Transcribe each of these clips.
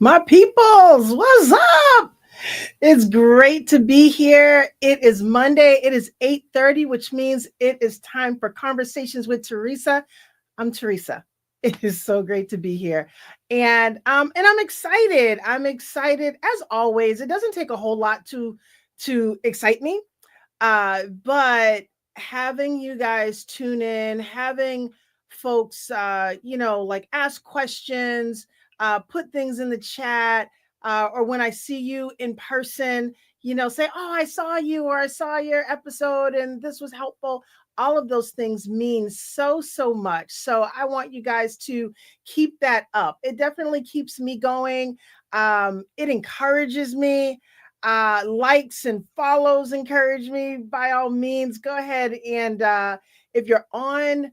My peoples, what's up? It's great to be here. It is Monday. It is 8:30, which means it is time for Conversations with Teresa. I'm Teresa. It is so great to be here. And I'm excited. I'm excited as always. It doesn't take a whole lot to excite me. But having you guys tune in, having folks, like ask questions, put things in the chat, or when I see you in person, say, "Oh, I saw you," or "I saw your episode, and this was helpful." All of those things mean so much. So I want you guys to keep that up. It definitely keeps me going. It encourages me. Likes and follows encourage me. By all means, go ahead and if you're on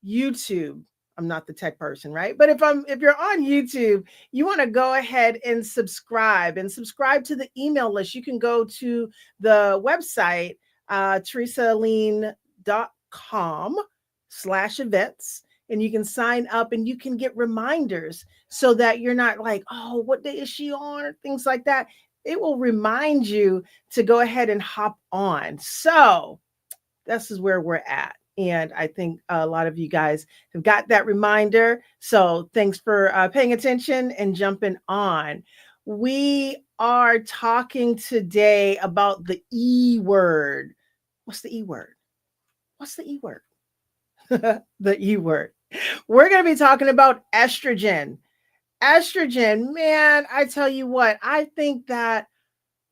YouTube, I'm not the tech person, right? But if you're on YouTube, you want to go ahead and subscribe to the email list. You can go to the website, teresalean.com/events, and you can sign up and you can get reminders so that you're not like, "Oh, what day is she on?" or things like that. It will remind you to go ahead and hop on. So this is where we're at. And I think a lot of you guys have got that reminder. So thanks for paying attention and jumping on. We are talking today about the E word. What's the E word? What's the E word? The E word. We're going to be talking about estrogen. Estrogen, man, I tell you what, I think that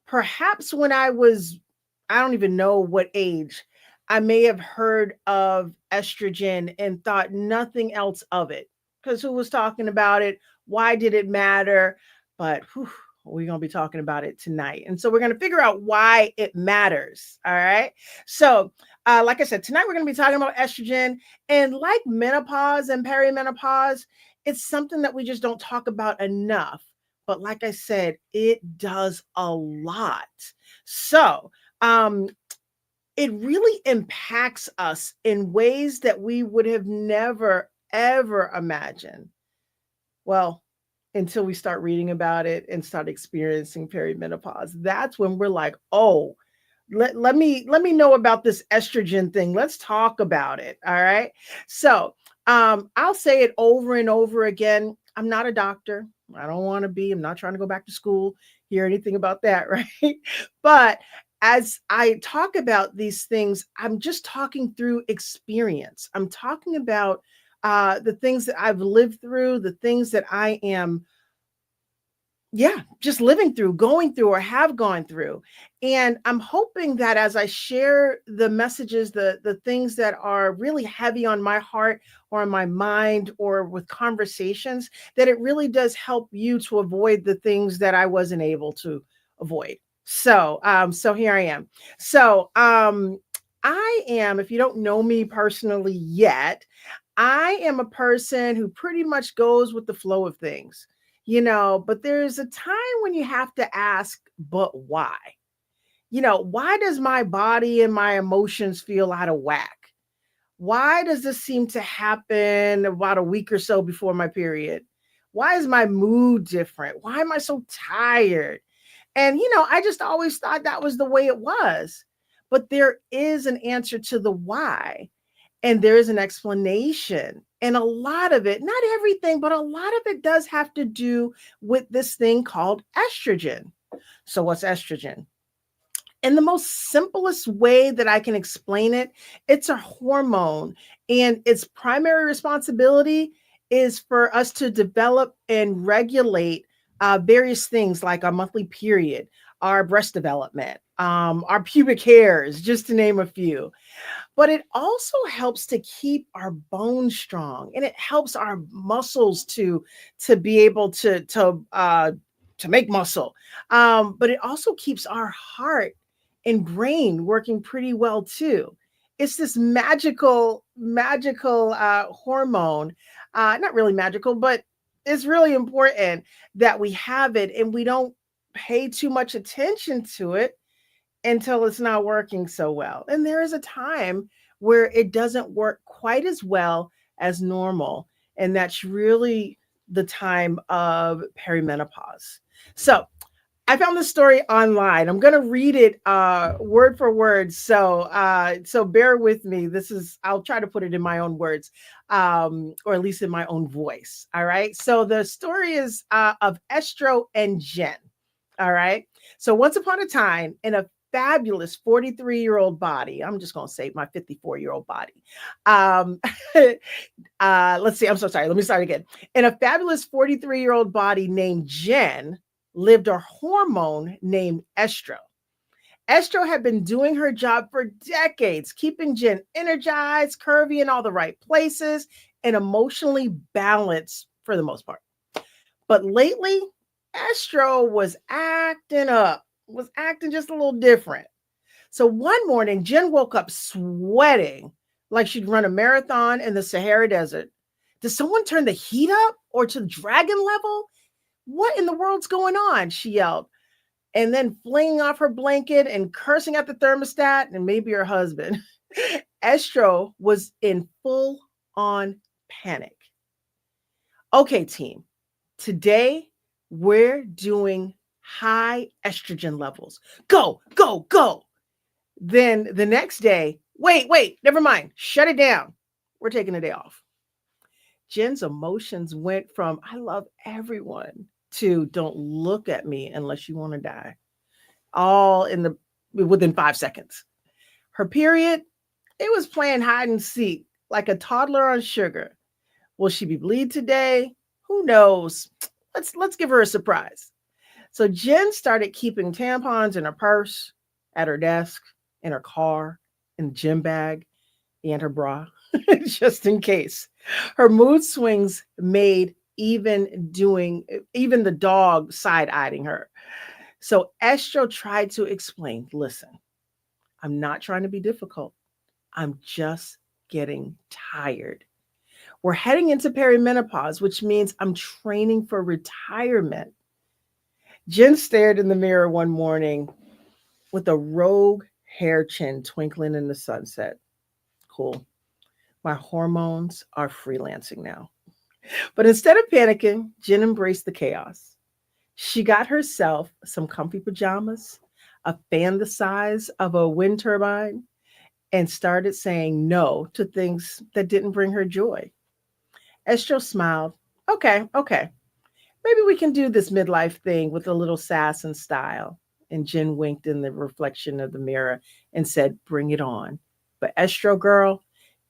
perhaps when I don't even know what age, I may have heard of estrogen and thought nothing else of it. Because who was talking about it? Why did it matter? But we're going to be talking about it tonight. And so we're going to figure out why it matters. All right. So, like I said, tonight we're going to be talking about estrogen. And like menopause and perimenopause, it's something that we just don't talk about enough. But like I said, it does a lot. So, it really impacts us in ways that we would have never, ever imagined. Well, until we start reading about it and start experiencing perimenopause. That's when we're like, oh, let me know about this estrogen thing. Let's talk about it. All right. So I'll say it over and over again. I'm not a doctor. I don't want to be. I'm not trying to go back to school, hear anything about that, right? But as I talk about these things, I'm just talking through experience. I'm talking about the things that I've lived through, the things that I am, yeah, just living through, going through, or have gone through. And I'm hoping that as I share the messages, the things that are really heavy on my heart or on my mind or with conversations, that it really does help you to avoid the things that I wasn't able to avoid. So here I am. I am, if you don't know me personally yet, I am a person who pretty much goes with the flow of things, but there's a time when you have to ask, but why? Why does my body and my emotions feel out of whack? Why does this seem to happen about a week or so before my period? Why is my mood different? Why am I so tired? And, I just always thought that was the way it was. But there is an answer to the why, and there is an explanation. And a lot of it, not everything, but a lot of it does have to do with this thing called estrogen. So, what's estrogen? In the most simplest way that I can explain it, it's a hormone, and its primary responsibility is for us to develop and regulate various things like our monthly period, our breast development, our pubic hairs, just to name a few. But it also helps to keep our bones strong, and it helps our muscles to be able to make muscle. But it also keeps our heart and brain working pretty well too. It's this magical hormone. Not really magical, but it's really important that we have it, and we don't pay too much attention to it until it's not working so well. And there is a time where it doesn't work quite as well as normal. And that's really the time of perimenopause. So I found this story online. I'm going to read it word for word. So bear with me. I'll try to put it in my own words, or at least in my own voice. All right. So the story is of Estro and Jen. All right. So once upon a time, in a fabulous 43-year-old body, I'm just going to say my 54-year-old body. Um, let's see. I'm so sorry. Let me start again. In a fabulous 43-year-old body named Jen lived a hormone named Estro. Estro had been doing her job for decades, keeping Jen energized, curvy in all the right places, and emotionally balanced for the most part. But lately, Estro was acting just a little different. So one morning, Jen woke up sweating like she'd run a marathon in the Sahara Desert. Did someone turn the heat up or to dragon level? What in the world's going on? She yelled. And then flinging off her blanket and cursing at the thermostat and maybe her husband. Estro was in full on panic. Okay, team, today we're doing high estrogen levels. Go, go, go. Then the next day, wait, never mind. Shut it down. We're taking a day off. Jen's emotions went from I love everyone to don't look at me unless you want to die. All in the within 5 seconds. Her period, it was playing hide and seek like a toddler on sugar. Will she be bleed today? Who knows? Let's give her a surprise. So Jen started keeping tampons in her purse, at her desk, in her car, in the gym bag, and her bra, just in case. Her mood swings made even the dog side-eyeing her. So Estro tried to explain, listen, I'm not trying to be difficult. I'm just getting tired. We're heading into perimenopause, which means I'm training for retirement. Jen stared in the mirror one morning with a rogue hair chin twinkling in the sunset. Cool. My hormones are freelancing now. But instead of panicking, Jen embraced the chaos. She got herself some comfy pajamas, a fan the size of a wind turbine, and started saying no to things that didn't bring her joy. Estro smiled. Okay. Maybe we can do this midlife thing with a little sass and style. And Jen winked in the reflection of the mirror and said, bring it on. But Estro girl,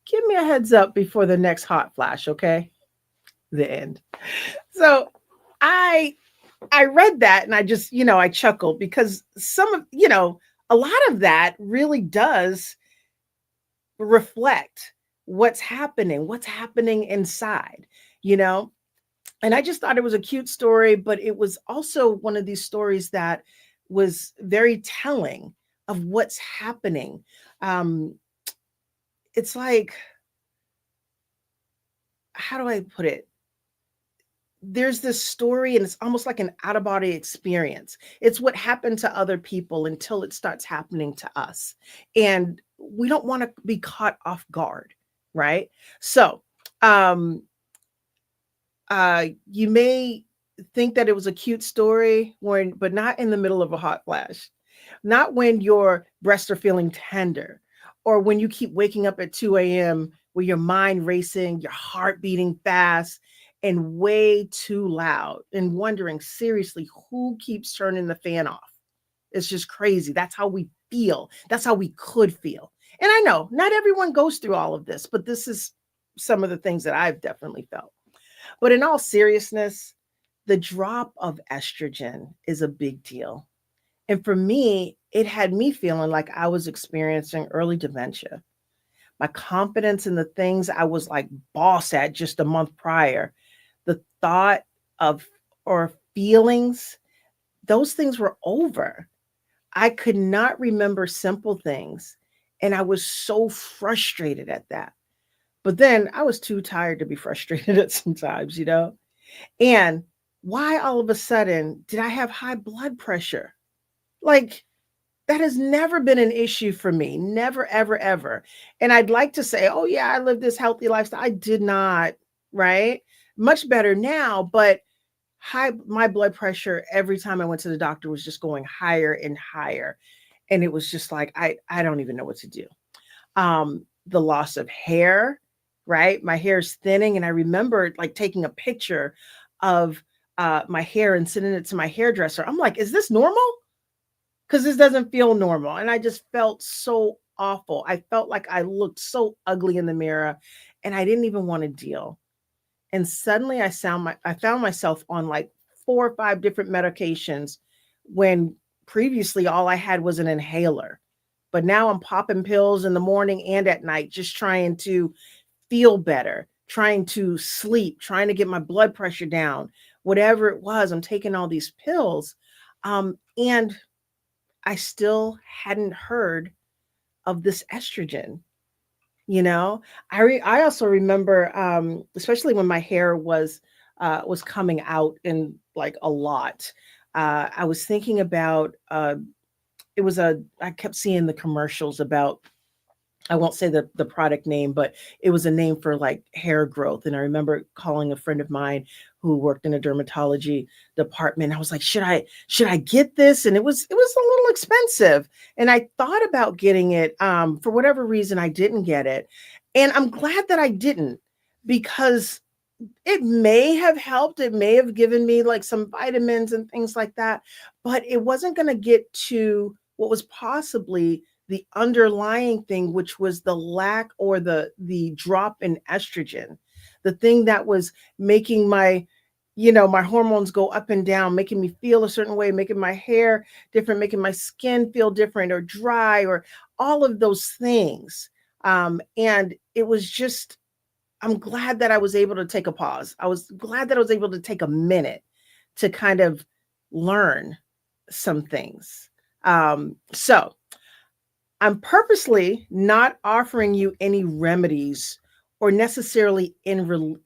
give me a heads up before the next hot flash, okay? The end. So I I read that and I just, I chuckled because a lot of that really does reflect what's happening inside, you know? And I just thought it was a cute story, but it was also one of these stories that was very telling of what's happening. Um, it's like, how do I put it? There's this story and it's almost like an out of body experience. It's what happened to other people until it starts happening to us. And we don't want to be caught off guard, right? So, um you may think that it was a cute story but not in the middle of a hot flash, not when your breasts are feeling tender or when you keep waking up at 2 a.m. with your mind racing, your heart beating fast and way too loud and wondering seriously who keeps turning the fan off. It's just crazy. That's how we feel. That's how we could feel. And I know not everyone goes through all of this, but this is some of the things that I've definitely felt. But in all seriousness, the drop of estrogen is a big deal. And for me, it had me feeling like I was experiencing early dementia. My confidence in the things I was like boss at just a month prior, the thought of or feelings, those things were over. I could not remember simple things. And I was so frustrated at that. But then I was too tired to be frustrated at sometimes. And why all of a sudden did I have high blood pressure? Like, that has never been an issue for me. Never, ever, ever. And I'd like to say, oh, yeah, I lived this healthy lifestyle. I did not, right? much better now, but my blood pressure every time I went to the doctor was just going higher and higher. And it was just like I don't even know what to do. The loss of hair, right? My hair is thinning, and I remember like taking a picture of my hair and sending it to my hairdresser. I'm like, is this normal? Because this doesn't feel normal. And I just felt so awful. I felt like I looked so ugly in the mirror, and I didn't even want to deal. And suddenly I found myself on like 4 or 5 different medications when previously all I had was an inhaler. But now I'm popping pills in the morning and at night, just trying to feel better, trying to sleep, trying to get my blood pressure down, whatever it was. I'm taking all these pills. And I still hadn't heard of this estrogen. You know, I also remember, especially when my hair was coming out in like a lot. I was thinking about it was a I kept seeing the commercials about, I won't say the product name, but it was a name for like hair growth. And I remember calling a friend of mine who worked in a dermatology department. I was like, should I get this? And it was a little expensive. And I thought about getting it. For whatever reason, I didn't get it. And I'm glad that I didn't, because it may have helped. It may have given me like some vitamins and things like that, but it wasn't going to get to what was possibly the underlying thing, which was the lack or the drop in estrogen, the thing that was making my hormones go up and down, making me feel a certain way, making my hair different, making my skin feel different or dry, or all of those things. And it was just, I'm glad that I was able to take a pause. I was glad that I was able to take a minute to kind of learn some things. So I'm purposely not offering you any remedies or necessarily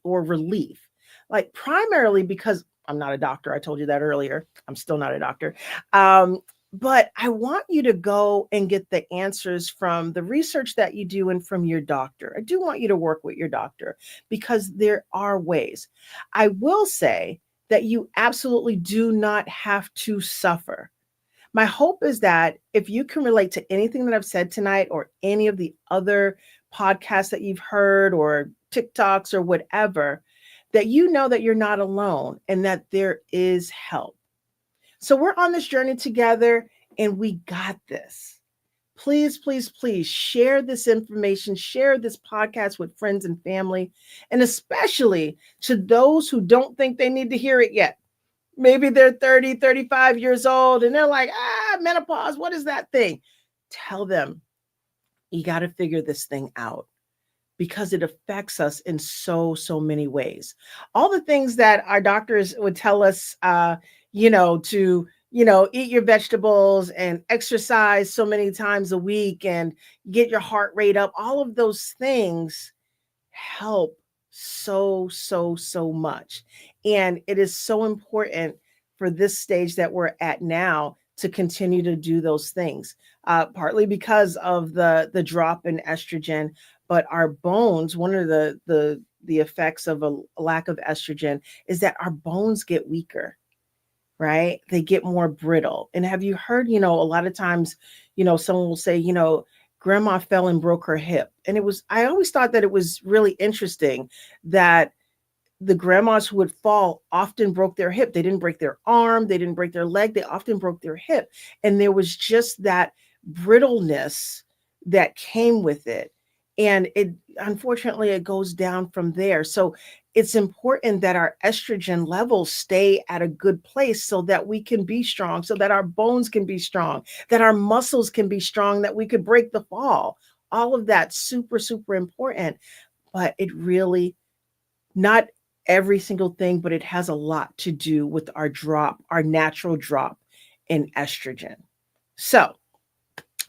or relief, like primarily because I'm not a doctor. I told you that earlier. I'm still not a doctor. Um, but I want you to go and get the answers from the research that you do and from your doctor. I do want you to work with your doctor, because there are ways. I will say that you absolutely do not have to suffer. My hope is that if you can relate to anything that I've said tonight, or any of the other podcasts that you've heard, or TikToks, or whatever, that you know that you're not alone and that there is help. So we're on this journey together, and we got this. Please, please, please share this information, share this podcast with friends and family, and especially to those who don't think they need to hear it yet. Maybe they're 30, 35 years old, and they're like, menopause, what is that thing? Tell them, you got to figure this thing out, because it affects us in so, so many ways. All the things that our doctors would tell us, to, eat your vegetables and exercise so many times a week and get your heart rate up, all of those things help so, so, so much. And it is so important for this stage that we're at now to continue to do those things, partly because of the drop in estrogen. But our bones, one of the effects of a lack of estrogen is that our bones get weaker, right? They get more brittle. And have you heard, a lot of times, someone will say, grandma fell and broke her hip. And I always thought that it was really interesting that the grandmas who would fall often broke their hip. They didn't break their arm, they didn't break their leg, they often broke their hip. And there was just that brittleness that came with it. And it, unfortunately, it goes down from there. So it's important that our estrogen levels stay at a good place so that we can be strong, so that our bones can be strong, that our muscles can be strong, that we could break the fall. All of that super, super important. But it really, not every single thing, but it has a lot to do with our natural drop in estrogen. So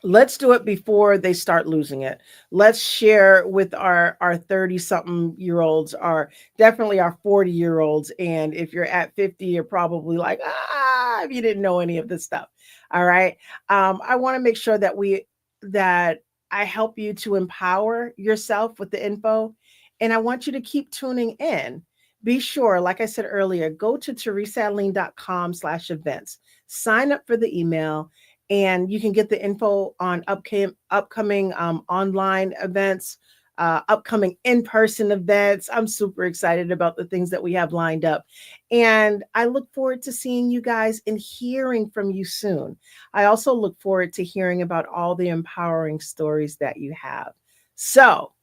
let's do it before they start losing it. Let's share with our 30 something year olds, our definitely our 40-year olds. And if you're at 50, you're probably like, if you didn't know any of this stuff. All right. I want to make sure that I help you to empower yourself with the info. And I want you to keep tuning in, be sure, like I said earlier, go to teresaaline.com/events. Sign up for the email, and you can get the info on upcoming online events, upcoming in-person events. I'm super excited about the things that we have lined up. And I look forward to seeing you guys and hearing from you soon. I also look forward to hearing about all the empowering stories that you have. So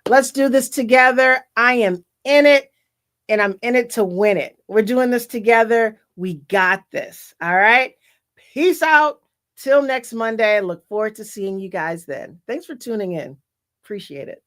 let's do this together. I am in it, and I'm in it to win it. We're doing this together. We got this. All right. Peace out. Till next Monday. I look forward to seeing you guys then. Thanks for tuning in. Appreciate it.